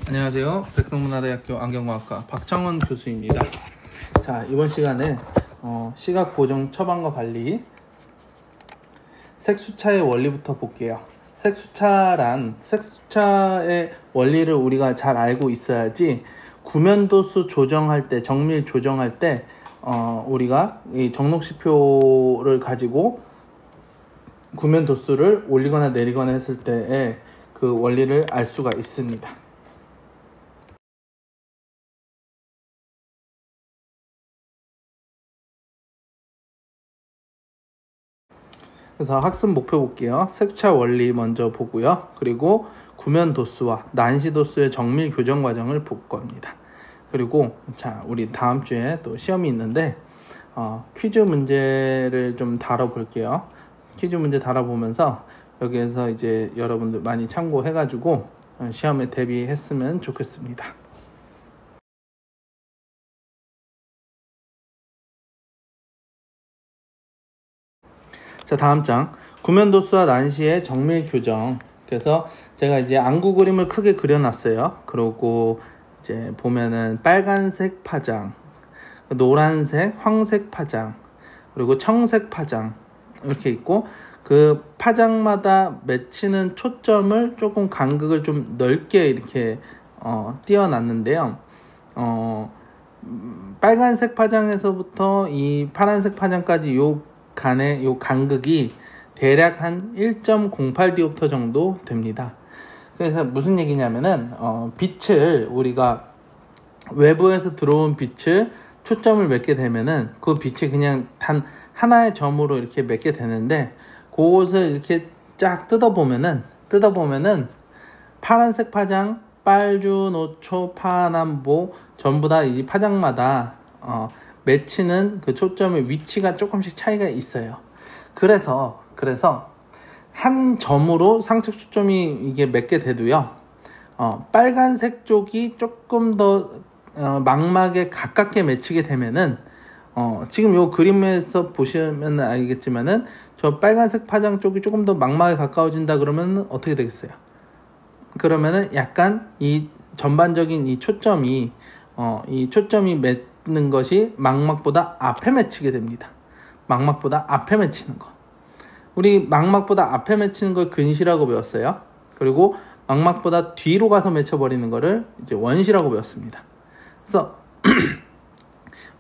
안녕하세요. 백성문화대학교 안경과학과 박창원 교수입니다. 자, 이번 시간에 시각 보정 처방과 관리 색수차의 원리부터 볼게요. 색수차의 원리를 우리가 잘 알고 있어야지 구면도수 조정할 때, 정밀 조정할 때 우리가 이 정록시표를 가지고 구면도수를 올리거나 내리거나 했을 때의 그 원리를 알 수가 있습니다. 그래서 학습 목표 볼게요. 색차 원리 먼저 보고요. 그리고 구면 도수와 난시 도수의 정밀 교정 과정을 볼 겁니다. 그리고 자, 우리 다음 주에 또 시험이 있는데 퀴즈 문제를 좀 다뤄볼게요. 퀴즈 문제 다뤄보면서 여기에서 이제 여러분들 많이 참고해가지고 시험에 대비했으면 좋겠습니다. 자, 다음 장 구면도수와 난시의 정밀 교정. 그래서 제가 이제 안구 그림을 크게 그려놨어요. 그리고 이제 보면은 빨간색 파장, 노란색, 황색 파장, 그리고 청색 파장 이렇게 있고, 그 파장마다 맺히는 초점을 조금 간극을 좀 넓게 이렇게 띄워놨는데요. 빨간색 파장에서부터 이 파란색 파장까지 요 간의 요 간극이 대략 한 1.08디옵터 정도 됩니다. 그래서 무슨 얘기냐면은 빛을 우리가 외부에서 들어온 빛을 초점을 맺게 되면은 그 빛이 그냥 단 하나의 점으로 이렇게 맺게 되는데, 그것을 이렇게 쫙 뜯어보면은 파란색 파장, 빨주, 노초, 파남보 전부 다 이 파장마다 맺히는 그 초점의 위치가 조금씩 차이가 있어요. 그래서 한 점으로 상측 초점이 이게 맺게 돼도요, 빨간색 쪽이 조금 더 망막에 가깝게 맺히게 되면은 지금 요 그림에서 보시면 알겠지만은 저 빨간색 파장 쪽이 조금 더 망막에 가까워진다 그러면 어떻게 되겠어요? 그러면은 약간 이 전반적인 이 초점이 맺는 것이 망막보다 앞에 맺히게 됩니다. 망막보다 앞에 맺히는 거. 우리 망막보다 앞에 맺히는 걸 근시라고 배웠어요. 그리고 망막보다 뒤로 가서 맺혀버리는 거를 이제 원시라고 배웠습니다. 그래서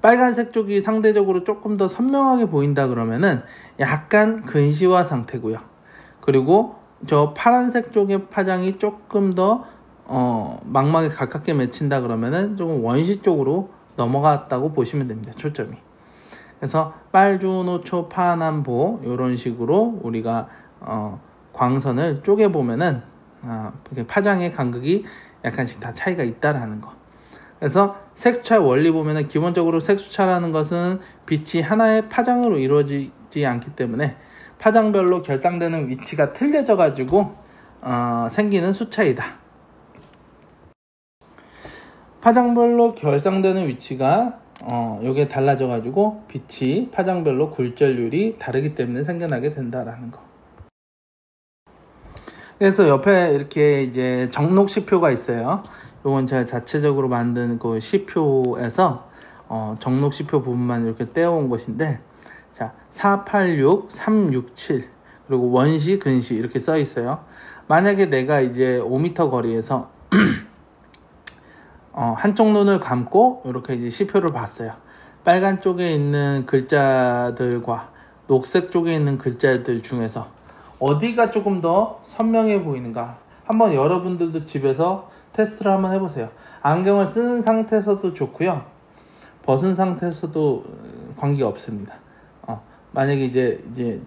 빨간색 쪽이 상대적으로 조금 더 선명하게 보인다 그러면은 약간 근시화 상태고요. 그리고 저 파란색 쪽의 파장이 조금 더 망막에 가깝게 맺힌다 그러면은 조금 원시 쪽으로 넘어갔다고 보시면 됩니다. 초점이. 그래서 빨주, 노초, 파남보 이런 식으로 우리가 광선을 쪼개 보면은 파장의 간극이 약간씩 다 차이가 있다라는 거. 그래서 색수차 원리 보면은 기본적으로 색수차라는 것은 빛이 하나의 파장으로 이루어지지 않기 때문에 파장별로 결상되는 위치가 틀려져 가지고 생기는 수차이다. 파장별로 결상되는 위치가 요게 달라져 가지고 빛이 파장별로 굴절률이 다르기 때문에 생겨나게 된다라는 거. 그래서 옆에 이렇게 이제 정록시표가 있어요. 요건 제가 자체적으로 만든 그 시표에서 정록시표 부분만 이렇게 떼어온 것인데, 자, 486, 367 그리고 원시, 근시 이렇게 써 있어요. 만약에 내가 이제 5m 거리에서 한쪽 눈을 감고 이렇게 이제 시표를 봤어요. 빨간 쪽에 있는 글자들과 녹색 쪽에 있는 글자들 중에서 어디가 조금 더 선명해 보이는가, 한번 여러분들도 집에서 테스트를 한번 해보세요. 안경을 쓰는 상태에서도 좋고요, 벗은 상태에서도 관계가 없습니다. 만약에 이제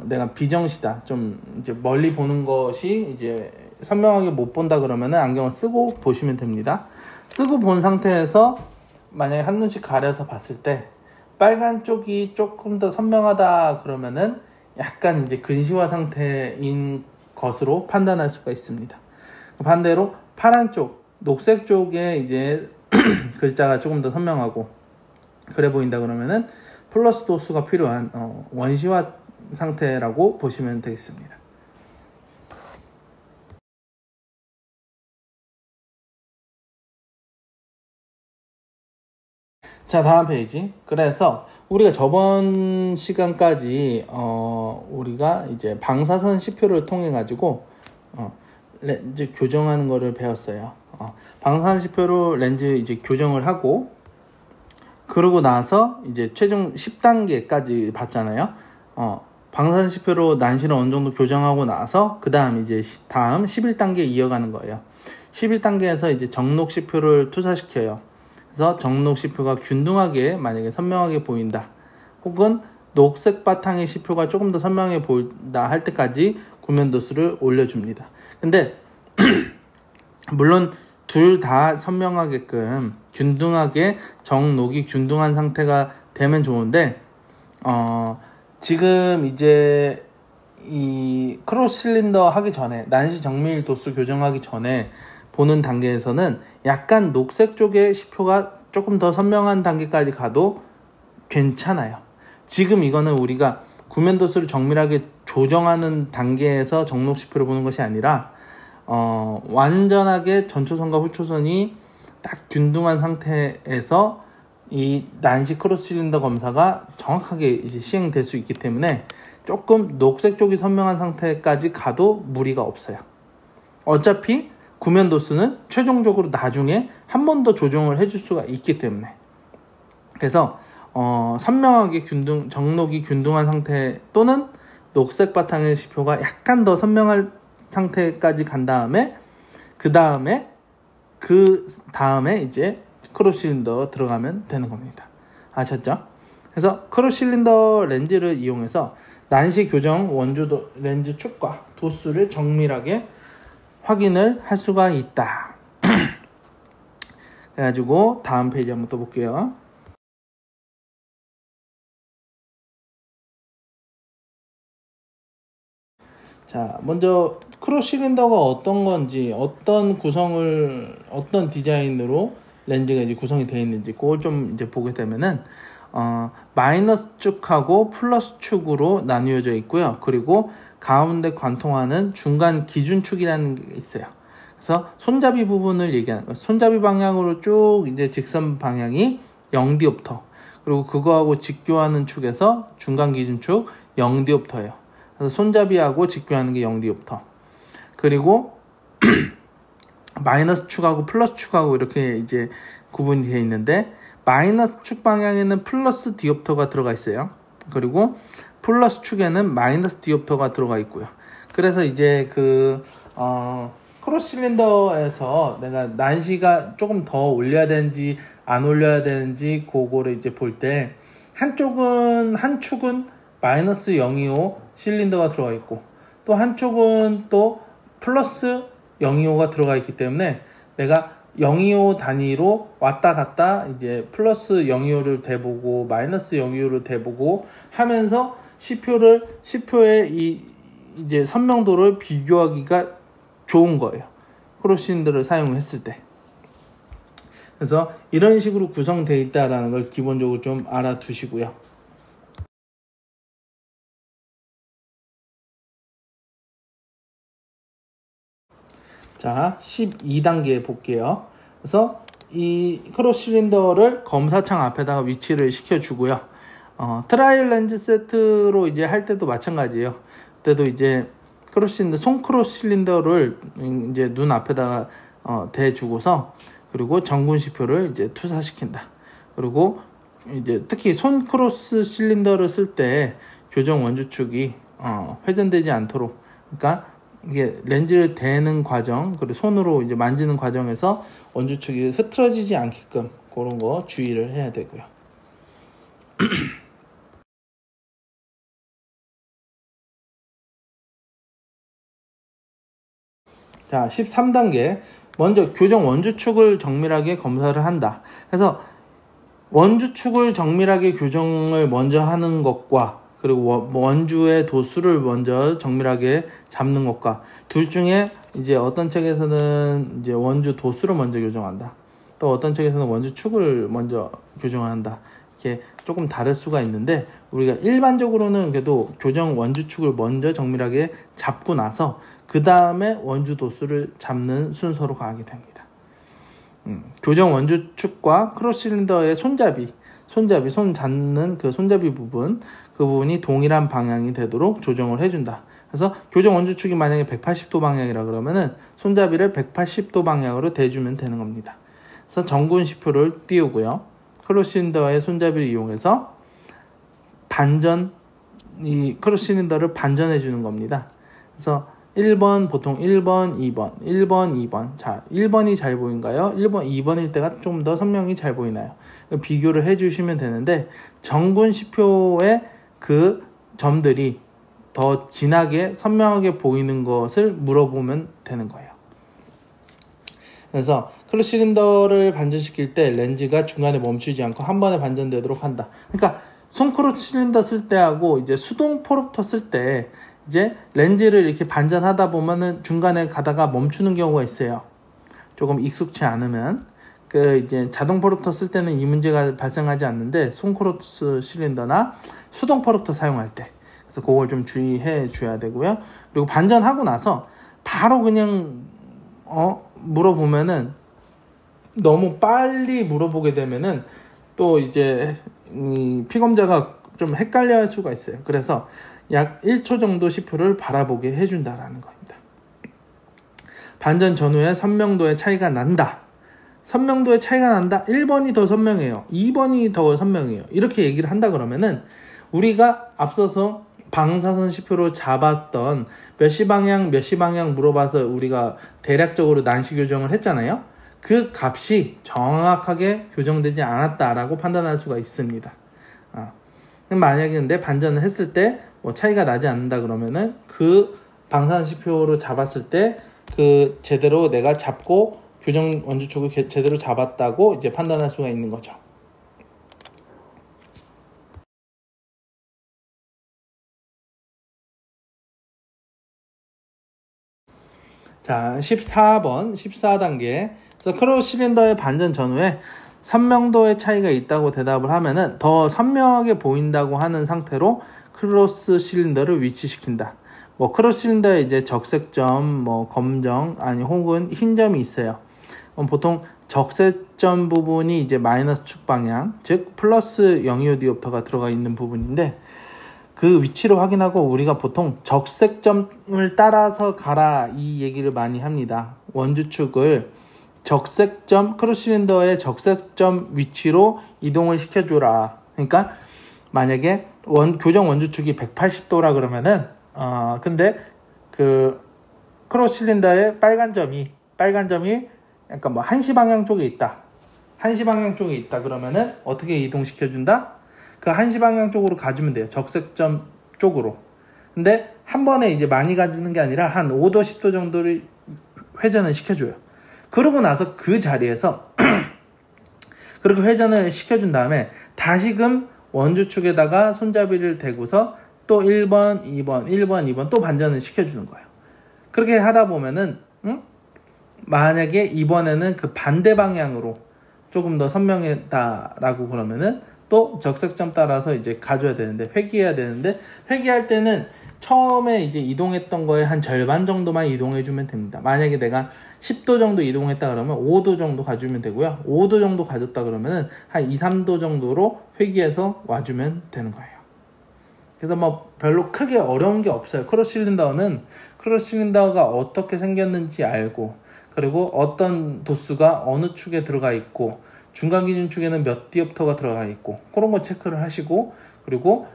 내가 비정시다, 좀 이제 멀리 보는 것이 이제 선명하게 못 본다 그러면은 안경을 쓰고 보시면 됩니다. 쓰고 본 상태에서 만약에 한눈씩 가려서 봤을 때 빨간 쪽이 조금 더 선명하다 그러면은 약간 이제 근시화 상태인 것으로 판단할 수가 있습니다. 반대로 파란 쪽, 녹색 쪽에 이제 글자가 조금 더 선명하고 그래 보인다 그러면은 플러스 도수가 필요한 원시화 상태라고 보시면 되겠습니다. 자, 다음 페이지. 그래서 우리가 저번 시간까지 우리가 이제 방사선 시표를 통해 가지고 렌즈 교정하는 거를 배웠어요. 방사선 시표로 렌즈 이제 교정을 하고, 그러고 나서 이제 최종 10단계까지 봤잖아요. 방사선 시표로 난시를 어느 정도 교정하고 나서 그 다음 이제 다음 11단계 이어가는 거예요. 11단계에서 이제 정록 시표를 투사시켜요. 그래서 정록 시표가 균등하게 만약에 선명하게 보인다, 혹은 녹색 바탕의 시표가 조금 더 선명하게 보인다 할 때까지 구면도수를 올려줍니다. 근데 물론 둘 다 선명하게끔 균등하게 정록이 균등한 상태가 되면 좋은데, 지금 이제 이 크로스 실린더 하기 전에, 난시 정밀 도수 교정하기 전에 보는 단계에서는 약간 녹색 쪽의 시표가 조금 더 선명한 단계까지 가도 괜찮아요. 지금 이거는 우리가 구면도수를 정밀하게 조정하는 단계에서 정록 시표를 보는 것이 아니라 완전하게 전초선과 후초선이 딱 균등한 상태에서 이 난시 크로스 실린더 검사가 정확하게 이제 시행될 수 있기 때문에 조금 녹색 쪽이 선명한 상태까지 가도 무리가 없어요. 어차피 구면도수는 최종적으로 나중에 한 번 더 조정을 해줄 수가 있기 때문에, 그래서 선명하게 정록이 균등한 상태 또는 녹색 바탕의 시표가 약간 더 선명한 상태까지 간 다음에 그 다음에 이제 크로스 실린더 들어가면 되는 겁니다. 아셨죠? 그래서 크로스 실린더 렌즈를 이용해서 난시 교정 원주 렌즈 축과 도수를 정밀하게 확인을 할 수가 있다. 그래가지고 다음 페이지 한번 또 볼게요. 자, 먼저 크로스 실린더가 어떤 건지, 어떤 디자인으로 렌즈가 이제 구성이 되어 있는지 그걸 좀 이제 보게 되면은 마이너스 축하고 플러스 축으로 나뉘어져 있고요. 그리고 가운데 관통하는 중간 기준축이라는 게 있어요. 그래서 손잡이 부분을 얘기하는 거예요. 손잡이 방향으로 쭉 이제 직선 방향이 0디옵터, 그리고 그거하고 직교하는 축에서 중간 기준축 0디옵터예요. 그래서 손잡이하고 직교하는 게 0디옵터. 그리고 마이너스 축하고 플러스 축하고 이렇게 이제 구분이 되어 있는데, 마이너스 축 방향에는 플러스 디옵터가 들어가 있어요. 그리고 플러스 축에는 마이너스 디옵터가 들어가 있고요. 그래서 이제 크로스 실린더에서 내가 난시가 조금 더 올려야 되는지 안 올려야 되는지 그거를 이제 볼 때, 한 축은 마이너스 025 실린더가 들어가 있고, 또 한쪽은 또 플러스 025가 들어가 있기 때문에 내가 025 단위로 왔다 갔다 이제 플러스 025를 대보고 마이너스 025를 대보고 하면서 시표의 이제 선명도를 비교하기가 좋은 거예요. 크로스 실린더를 사용했을 때. 그래서 이런 식으로 구성되어 있다라는 걸 기본적으로 좀 알아두시고요. 자, 12단계 볼게요. 그래서 이 크로스 실린더를 검사창 앞에다가 위치를 시켜주고요. 트라이얼 렌즈 세트로 이제 할 때도 마찬가지예요. 그때도 이제 손 크로스 실린더를 이제 눈 앞에다가 대주고서, 그리고 정군 시표를 이제 투사시킨다. 그리고 이제 특히 손 크로스 실린더를 쓸 때 교정 원주축이 회전되지 않도록, 그러니까 이게 렌즈를 대는 과정, 그리고 손으로 이제 만지는 과정에서 원주축이 흐트러지지 않게끔 그런 거 주의를 해야 되고요. 자, 13단계. 먼저 교정 원주축을 정밀하게 검사를 한다. 그래서 원주축을 정밀하게 교정을 먼저 하는 것과, 그리고 원주의 도수를 먼저 정밀하게 잡는 것과, 둘 중에 이제 어떤 책에서는 이제 원주 도수를 먼저 교정한다, 또 어떤 책에서는 원주 축을 먼저 교정한다, 이렇게 조금 다를 수가 있는데, 우리가 일반적으로는 그래도 교정 원주 축을 먼저 정밀하게 잡고 나서 그 다음에 원주 도수를 잡는 순서로 가게 됩니다. 교정 원주축과 크로스 실린더의 손잡이, 손 잡는 그 손잡이 부분, 그 부분이 동일한 방향이 되도록 조정을 해준다. 그래서 교정 원주축이 만약에 180도 방향이라 그러면은 손잡이를 180도 방향으로 대주면 되는 겁니다. 그래서 정군 시표를 띄우고요. 크로스 실린더의 손잡이를 이용해서 이 크로스 실린더를 반전해 주는 겁니다. 그래서 1번, 보통 1번, 2번, 1번, 2번. 자, 1번이 잘 보인가요? 1번, 2번일 때가 좀 더 선명히 잘 보이나요? 비교를 해주시면 되는데, 정군 시표의 그 점들이 더 진하게, 선명하게 보이는 것을 물어보면 되는 거예요. 그래서 크로스 실린더를 반전시킬 때 렌즈가 중간에 멈추지 않고 한 번에 반전되도록 한다. 그러니까 손 크로스 실린더 쓸 때하고 이제 수동 포르터 쓸 때 이제 렌즈를 이렇게 반전하다 보면은 중간에 가다가 멈추는 경우가 있어요. 조금 익숙치 않으면. 이제 자동 포르터 쓸 때는 이 문제가 발생하지 않는데, 손 크로스 실린더나 수동 포르터 사용할 때. 그래서 그걸 좀 주의해 줘야 되고요. 그리고 반전하고 나서 바로 그냥, 물어보면은, 너무 빨리 물어보게 되면은 또 이제, 피검자가 좀 헷갈려 할 수가 있어요. 그래서 약 1초 정도 시표를 바라보게 해준다라는 겁니다. 반전 전후에 선명도의 차이가 난다. 선명도의 차이가 난다. 1번이 더 선명해요. 2번이 더 선명해요. 이렇게 얘기를 한다 그러면은 우리가 앞서서 방사선 시표로 잡았던 몇 시 방향 물어봐서 우리가 대략적으로 난시 교정을 했잖아요. 그 값이 정확하게 교정되지 않았다라고 판단할 수가 있습니다. 만약에 근데 반전을 했을 때 뭐 차이가 나지 않는다 그러면은 그 방사선 시표로 잡았을 때 그 제대로 내가 잡고 교정 원주축을 제대로 잡았다고 이제 판단할 수가 있는 거죠. 자, 14단계. 그래서 크로스 실린더의 반전 전후에 선명도의 차이가 있다고 대답을 하면은 더 선명하게 보인다고 하는 상태로 크로스 실린더를 위치시킨다. 뭐 크로스 실린더에 이제 적색점, 뭐 검정, 아니 혹은 흰 점이 있어요. 보통 적색점 부분이 이제 마이너스 축 방향, 즉 플러스 025디옵터가 들어가 있는 부분인데, 그 위치로 확인하고 우리가 보통 적색점을 따라서 가라 이 얘기를 많이 합니다. 원주축을 적색점, 크로스 실린더의 적색점 위치로 이동을 시켜줘라. 그러니까 만약에 교정 원주축이 180도라 그러면은 근데 그 크로스 실린더의 빨간 점이 약간 뭐 1시 방향 쪽에 있다. 1시 방향 쪽에 있다 그러면은 어떻게 이동시켜준다? 그 1시 방향 쪽으로 가주면 돼요. 적색점 쪽으로. 근데 한 번에 이제 많이 가주는 게 아니라 한 5도, 10도 정도를 회전을 시켜줘요. 그러고 나서 그 자리에서 그렇게 회전을 시켜준 다음에 다시금 원주축에다가 손잡이를 대고서 또 1번, 2번 또 반전을 시켜주는 거예요. 그렇게 하다 보면은 만약에 이번에는 그 반대 방향으로 조금 더 선명했다라고 그러면은 또 적색점 따라서 이제 가줘야 되는데, 회귀해야 되는데, 회귀할 때는 처음에 이제 이동했던 거에 한 절반 정도만 이동해주면 됩니다. 만약에 내가 10도 정도 이동했다 그러면 5도 정도 가주면 되고요. 5도 정도 가졌다 그러면은 한 2, 3도 정도로 회귀해서 와주면 되는 거예요. 그래서 뭐 별로 크게 어려운 게 없어요. 크로스 실린더가 어떻게 생겼는지 알고, 그리고 어떤 도수가 어느 축에 들어가 있고, 중간 기준 축에는 몇 디옵터가 들어가 있고, 그런 거 체크를 하시고, 그리고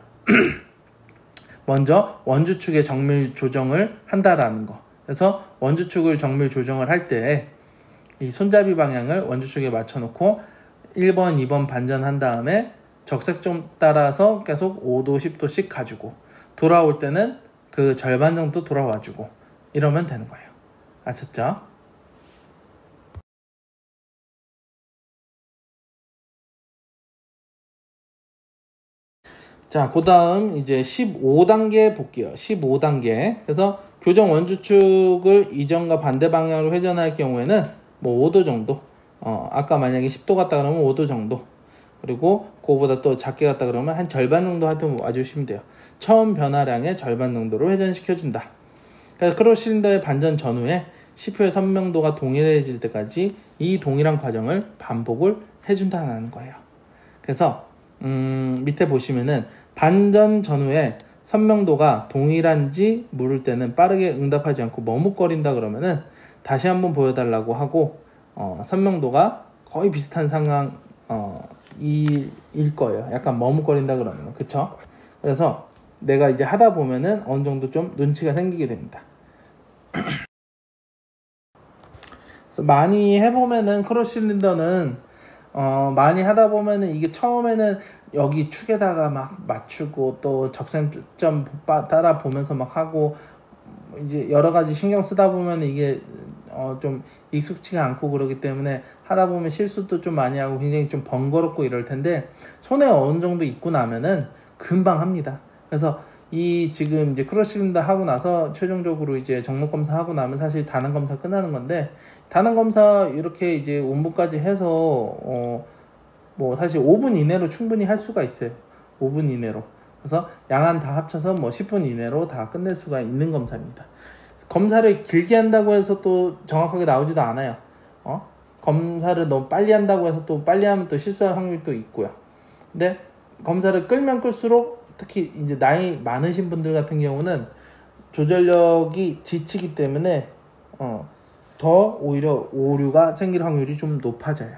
먼저 원주축의 정밀 조정을 한다라는 거. 그래서 원주축을 정밀 조정을 할 때 이 손잡이 방향을 원주축에 맞춰놓고 1번, 2번 반전한 다음에 적색점 따라서 계속 5도, 10도씩 가지고 돌아올 때는 그 절반 정도 돌아와주고 이러면 되는 거예요. 아셨죠? 자, 그 다음 이제 15단계 볼게요. 15단계. 그래서 교정 원주축을 이전과 반대 방향으로 회전할 경우에는 뭐 5도 정도. 아까 만약에 10도 갔다 그러면 5도 정도. 그리고 그거보다 또 작게 갔다 그러면 한 절반 정도 하여튼 와주시면 돼요. 처음 변화량의 절반 정도로 회전시켜준다. 그래서 크로스 실린더의 반전 전후에 CPU의 선명도가 동일해질 때까지 이 동일한 과정을 반복을 해준다는 거예요. 그래서 밑에 보시면은 반전 전후에 선명도가 동일한지 물을 때는 빠르게 응답하지 않고 머뭇거린다 그러면은 다시 한번 보여달라고 하고 선명도가 거의 비슷한 상황 일 거예요. 약간 머뭇거린다 그러면 그쵸? 그래서 내가 이제 하다 보면은 어느 정도 좀 눈치가 생기게 됩니다. 그래서 많이 해보면은 크로스 실린더는 많이 하다 보면은 이게 처음에는 여기 축에다가 막 맞추고 또 적셈점 따라 보면서 막 하고 이제 여러 가지 신경 쓰다 보면 이게 좀 익숙치가 않고 그러기 때문에 하다 보면 실수도 좀 많이 하고 굉장히 좀 번거롭고 이럴 텐데 손에 어느 정도 익고 나면은 금방 합니다. 그래서 이 지금 이제 크로스 실린더 하고 나서 최종적으로 이제 정목 검사 하고 나면 사실 단원 검사 끝나는 건데 단원 검사 이렇게 이제 원본까지 해서 뭐 사실 5분 이내로 충분히 할 수가 있어요. 5분 이내로. 그래서 양안 다 합쳐서 뭐 10분 이내로 다 끝낼 수가 있는 검사입니다. 검사를 길게 한다고 해서 또 정확하게 나오지도 않아요. 검사를 너무 빨리 한다고 해서 또 빨리 하면 또 실수할 확률이 또 있고요. 근데 검사를 끌면 끌수록 특히 이제 나이 많으신 분들 같은 경우는 조절력이 지치기 때문에 더 오히려 오류가 생길 확률이 좀 높아져요.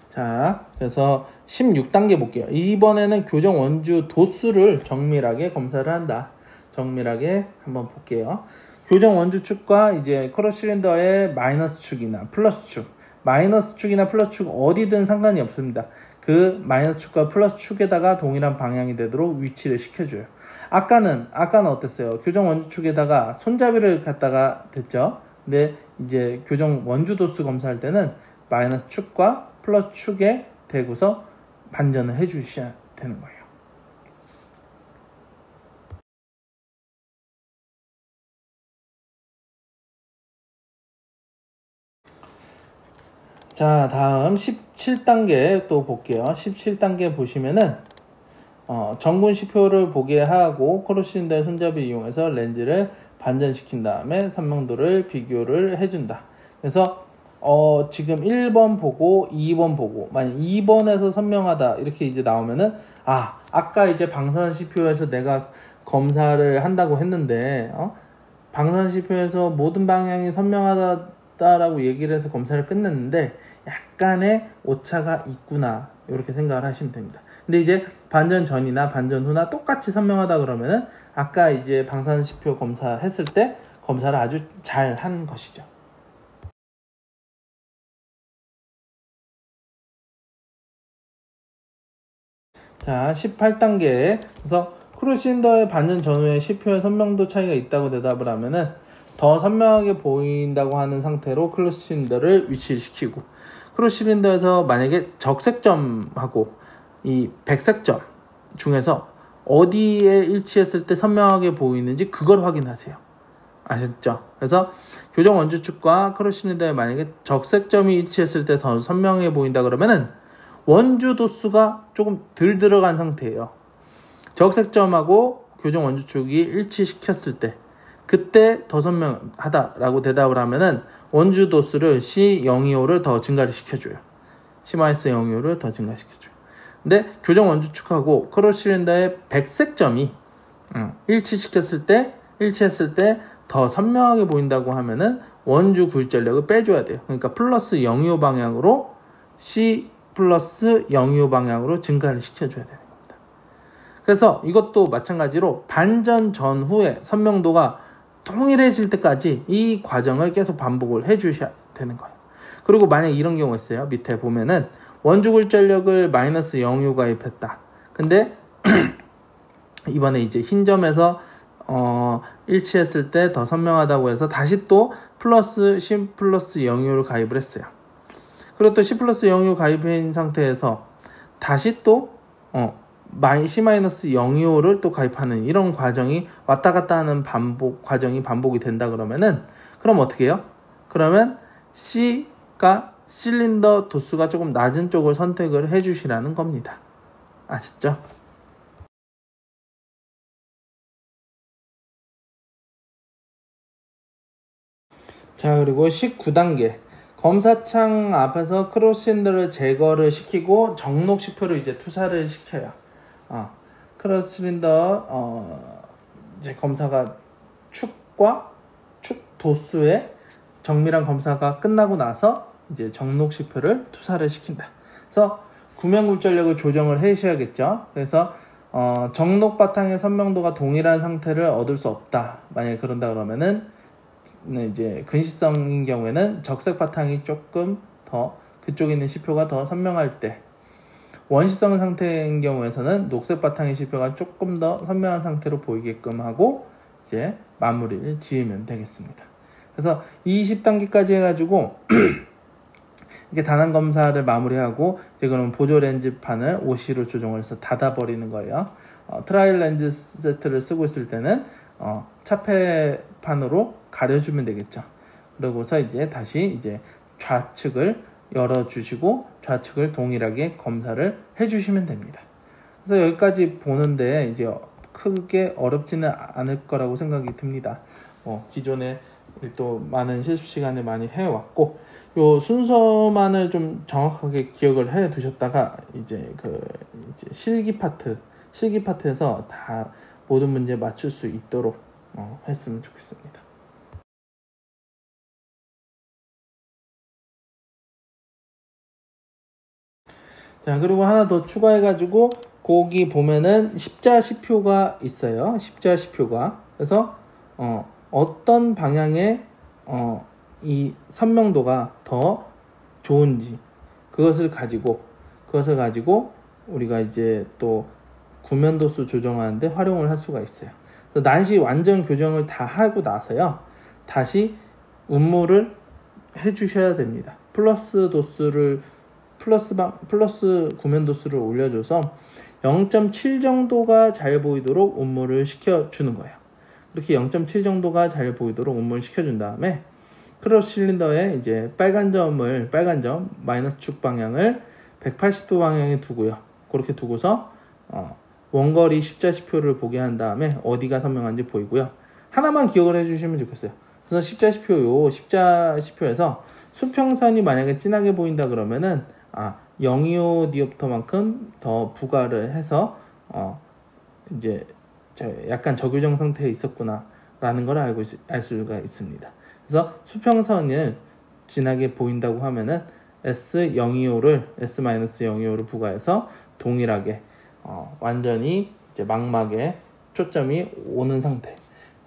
자, 그래서 16단계 볼게요. 이번에는 교정 원주 도수를 정밀하게 검사를 한다. 정밀하게 한번 볼게요. 교정 원주 축과 이제 크로스 실린더의 마이너스 축이나 플러스 축, 마이너스 축이나 플러스 축 어디든 상관이 없습니다. 그 마이너스 축과 플러스 축에다가 동일한 방향이 되도록 위치를 시켜줘요. 아까는 어땠어요? 교정 원주 축에다가 손잡이를 갖다가 됐죠. 근데 이제 교정 원주 도수 검사할 때는 마이너스 축과 플러스 축에 대고서 반전을 해주셔야 되는 거예요. 자, 다음 17단계 또 볼게요. 17단계 보시면은 정분 CPU를 보게 하고 크로스 실린더의 손잡이 이용해서 렌즈를 반전시킨 다음에 선명도를 비교를 해준다. 그래서 지금 1번 보고 2번 보고 만약 2번에서 선명하다 이렇게 이제 나오면은 아까 이제 방사선 CPU에서 내가 검사를 한다고 했는데 방사선 CPU에서 모든 방향이 선명하다라고 얘기를 해서 검사를 끝냈는데 약간의 오차가 있구나 이렇게 생각을 하시면 됩니다. 근데 이제 반전 전이나 반전 후나 똑같이 선명하다 그러면은 아까 이제 방사선 CPU 검사했을 때 검사를 아주 잘 한 것이죠. 자, 18단계. 그래서 크로스 실린더의 반전 전후에 CPU의 선명도 차이가 있다고 대답을 하면은 더 선명하게 보인다고 하는 상태로 크로스 실린더를 위치시키고 크로스 실린더에서 만약에 적색점하고 이 백색점 중에서 어디에 일치했을 때 선명하게 보이는지 그걸 확인하세요. 아셨죠? 그래서 교정 원주 축과 크로스 실린더에 만약에 적색점이 일치했을 때 더 선명해 보인다 그러면은 원주 도수가 조금 덜 들어간 상태예요. 적색점하고 교정 원주 축이 일치시켰을 때 그때 더 선명하다라고 대답을 하면은 원주 도수를 C025를 더 증가를 시켜줘요. C-025를 더 증가시켜줘요. 근데 교정 원주 축하고 크로스 실린더의 백색점이 일치했을 때 더 선명하게 보인다고 하면은 원주 굴절력을 빼줘야 돼요. 그러니까 플러스 025 방향으로 C 플러스 025 방향으로 증가를 시켜줘야 되는 겁니다. 그래서 이것도 마찬가지로 반전 전후에 선명도가 동일해질 때까지 이 과정을 계속 반복을 해주셔야 되는 거예요. 그리고 만약 이런 경우가 있어요. 밑에 보면은 원주 굴절력을 마이너스 025 가입했다. 근데 이번에 이제 흰 점에서 일치했을 때 더 선명하다고 해서 다시 또 플러스 C 플러스 025를 가입을 했어요. 그리고 또 C 플러스 025 가입한 상태에서 다시 또 C-025를 또 가입하는 이런 과정이 왔다 갔다 하는 과정이 반복이 된다 그러면은 그럼 어떻게 해요? 그러면 C가 실린더 도수가 조금 낮은 쪽을 선택을 해주시라는 겁니다. 아셨죠? 자, 그리고 19단계. 검사창 앞에서 크로스 실린더를 제거를 시키고 정록 시표를 이제 투사를 시켜요. 크로스 실린더 이제 검사가 축과 축 도수의 정밀한 검사가 끝나고 나서 이제 정록 시표를 투사를 시킨다. 그래서 구명 굴절력을 조정을 해주셔야겠죠. 그래서 정록 바탕의 선명도가 동일한 상태를 얻을 수 없다. 만약에 그런다 그러면은 이제 근시성인 경우에는 적색 바탕이 조금 더 그쪽에 있는 시표가 더 선명할 때, 원시성 상태인 경우에서는 녹색 바탕의 시표가 조금 더 선명한 상태로 보이게끔 하고 이제 마무리를 지으면 되겠습니다. 그래서 20단계까지 해가지고 이렇게 단원 검사를 마무리하고 이제 그럼 보조 렌즈판을 OC로 조정을 해서 닫아버리는 거예요. 트라이얼 렌즈 세트를 쓰고 있을 때는 차폐판으로 가려주면 되겠죠. 그러고서 이제 다시 이제 좌측을 열어주시고 좌측을 동일하게 검사를 해주시면 됩니다. 그래서 여기까지 보는데 이제 크게 어렵지는 않을 거라고 생각이 듭니다. 기존에 우리 또 많은 실습 시간에 많이 해왔고, 요 순서만을 좀 정확하게 기억을 해 두셨다가 이제 이제 실기 파트에서 다 모든 문제 맞출 수 있도록 했으면 좋겠습니다. 자, 그리고 하나 더 추가해가지고 거기 보면은 십자시표가 있어요. 십자시표가. 그래서 어떤 방향에 이 선명도가 더 좋은지 그것을 가지고 우리가 이제 또 구면도수 조정하는데 활용을 할 수가 있어요. 그래서 난시 완전 교정을 다 하고 나서요, 다시 운무를 해주셔야 됩니다. 플러스 구면도수를 올려줘서 0.7 정도가 잘 보이도록 운무를 시켜주는 거예요. 이렇게 0.7 정도가 잘 보이도록 운무를 시켜준 다음에 크로스 실린더에 이제 빨간 점 마이너스 축 방향을 180도 방향에 두고요. 그렇게 두고서 원거리 십자시표를 보게 한 다음에 어디가 선명한지 보이고요. 하나만 기억을 해주시면 좋겠어요. 그래서 십자시표에서 수평선이 만약에 진하게 보인다 그러면은 025 디옵터만큼 더 부과를 해서 이제 약간 저교정 상태에 있었구나 라는 걸 알 수가 있습니다. 그래서 수평선을 진하게 보인다고 하면은 S-025를 부과해서 동일하게 완전히 이제 망막에 초점이 오는 상태,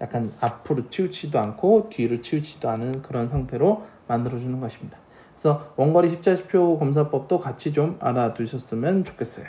약간 앞으로 치우치도 않고 뒤로 치우치도 않은 그런 상태로 만들어주는 것입니다. 그래서 원거리 십자시표 검사법도 같이 좀 알아두셨으면 좋겠어요.